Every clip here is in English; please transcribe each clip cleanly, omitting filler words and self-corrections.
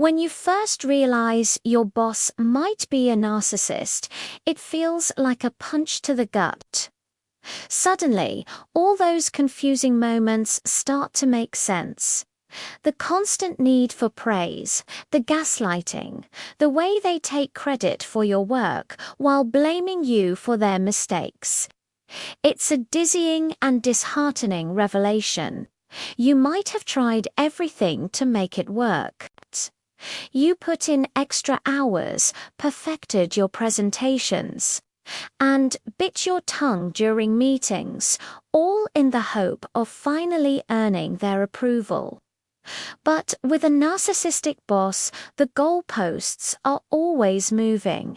When you first realize your boss might be a narcissist, it feels like a punch to the gut. Suddenly, all those confusing moments start to make sense. The constant need for praise, the gaslighting, the way they take credit for your work while blaming you for their mistakes. It's a dizzying and disheartening revelation. You might have tried everything to make it work. You put in extra hours, perfected your presentations, and bit your tongue during meetings, all in the hope of finally earning their approval. But with a narcissistic boss, the goalposts are always moving.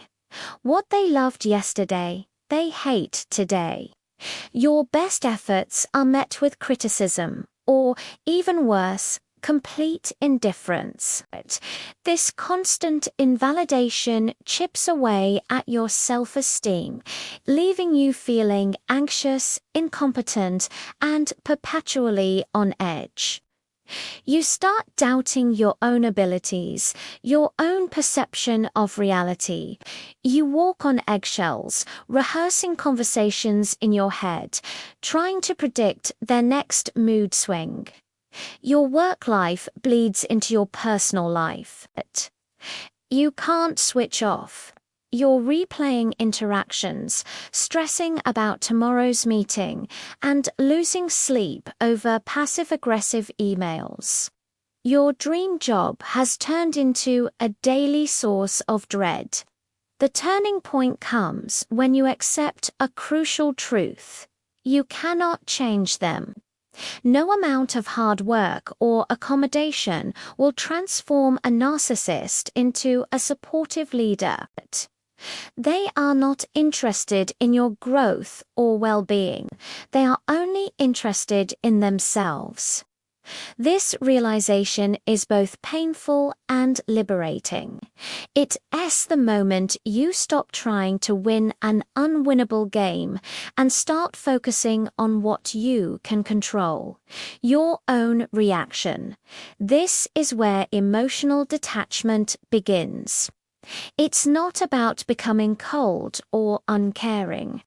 What they loved yesterday, they hate today. Your best efforts are met with criticism, or even worse, complete indifference. This constant invalidation chips away at your self-esteem, leaving you feeling anxious, incompetent, and perpetually on edge. You start doubting your own abilities, your own perception of reality. You walk on eggshells, rehearsing conversations in your head, trying to predict their next mood swing. Your work life bleeds into your personal life. You can't switch off. You're replaying interactions, stressing about tomorrow's meeting, and losing sleep over passive-aggressive emails. Your dream job has turned into a daily source of dread. The turning point comes when you accept a crucial truth. You cannot change them. No amount of hard work or accommodation will transform a narcissist into a supportive leader. They are not interested in your growth or well-being. They are only interested in themselves. This realization is both painful and liberating. It's the moment you stop trying to win an unwinnable game and start focusing on what you can control, your own reaction. This is where emotional detachment begins. It's not about becoming cold or uncaring.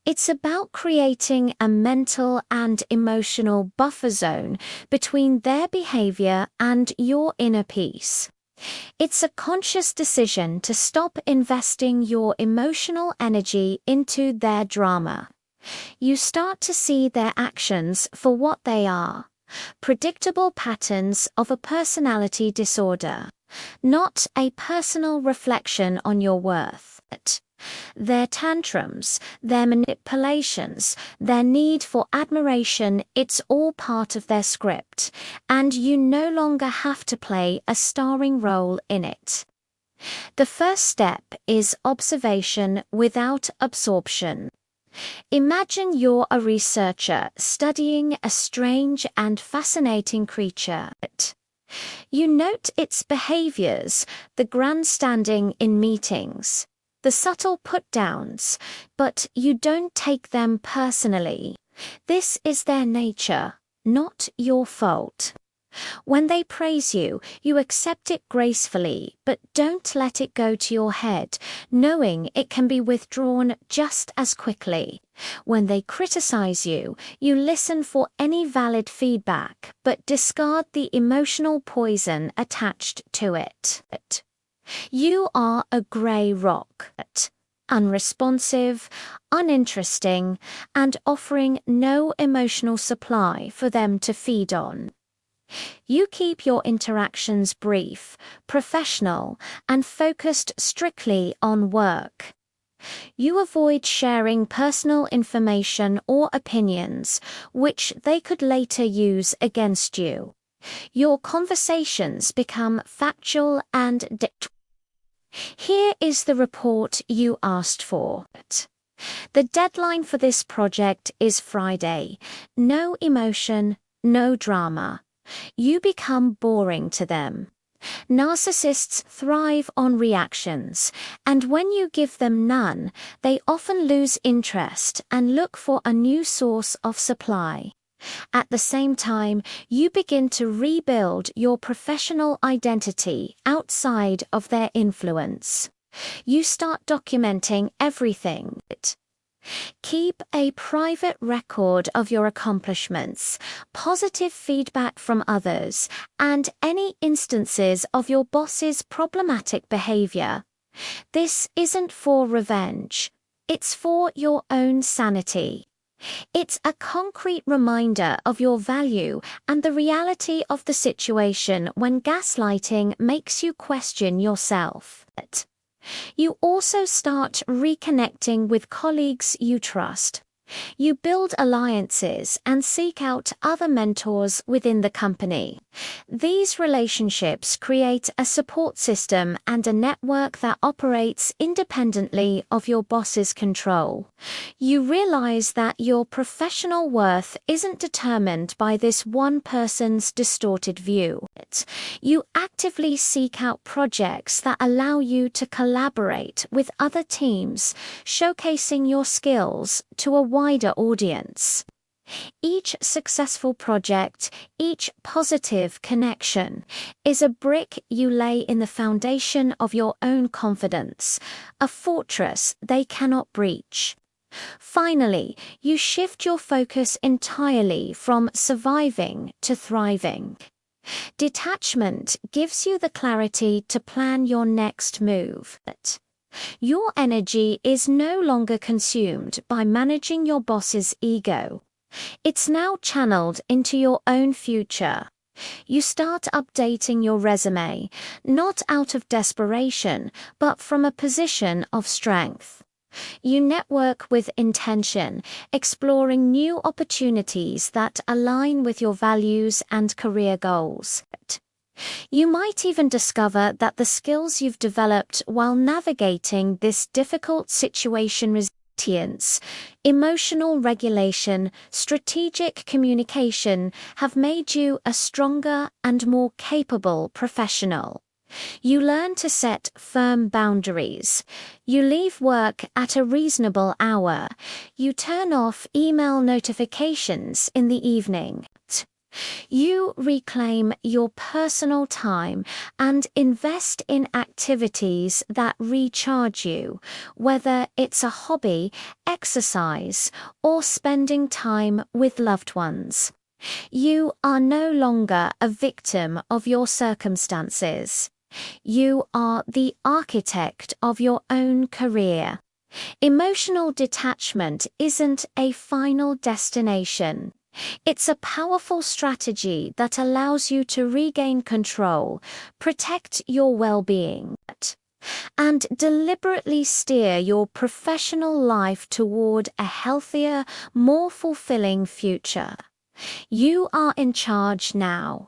It's about creating a mental and emotional buffer zone between their behavior and your inner peace. It's a conscious decision to stop investing your emotional energy into their drama. You start to see their actions for what they are: predictable patterns of a personality disorder, not a personal reflection on your worth. Their tantrums, their manipulations, their need for admiration, it's all part of their script, and you no longer have to play a starring role in it. The first step is observation without absorption. Imagine you're a researcher studying a strange and fascinating creature. You note its behaviors, the grandstanding in meetings, the subtle put-downs, but you don't take them personally. This is their nature, not your fault. When they praise you, you accept it gracefully, but don't let it go to your head, knowing it can be withdrawn just as quickly. When they criticize you, you listen for any valid feedback, but discard the emotional poison attached to it. You are a grey rock, unresponsive, uninteresting, and offering no emotional supply for them to feed on. You keep your interactions brief, professional, and focused strictly on work. You avoid sharing personal information or opinions, which they could later use against you. Your conversations become factual and Here is the report you asked for. The deadline for this project is Friday. No emotion, no drama. You become boring to them. Narcissists thrive on reactions, and when you give them none, they often lose interest and look for a new source of supply. At the same time, you begin to rebuild your professional identity outside of their influence. You start documenting everything. Keep a private record of your accomplishments, positive feedback from others, and any instances of your boss's problematic behavior. This isn't for revenge. It's for your own sanity. It's a concrete reminder of your value and the reality of the situation when gaslighting makes you question yourself. You also start reconnecting with colleagues you trust. You build alliances and seek out other mentors within the company. These relationships create a support system and a network that operates independently of your boss's control. You realize that your professional worth isn't determined by this one person's distorted view. You actively seek out projects that allow you to collaborate with other teams, showcasing your skills to a wider audience. Each successful project, each positive connection, is a brick you lay in the foundation of your own confidence, a fortress they cannot breach. Finally, you shift your focus entirely from surviving to thriving. Detachment gives you the clarity to plan your next move. Your energy is no longer consumed by managing your boss's ego. It's now channeled into your own future. You start updating your resume, not out of desperation, but from a position of strength. You network with intention, exploring new opportunities that align with your values and career goals. You might even discover that the skills you've developed while navigating this difficult situation, resilience, emotional regulation, strategic communication, have made you a stronger and more capable professional. You learn to set firm boundaries. You leave work at a reasonable hour. You turn off email notifications in the evening. You reclaim your personal time and invest in activities that recharge you, whether it's a hobby, exercise, or spending time with loved ones. You are no longer a victim of your circumstances. You are the architect of your own career. Emotional detachment isn't a final destination. It's a powerful strategy that allows you to regain control, protect your well-being, and deliberately steer your professional life toward a healthier, more fulfilling future. You are in charge now.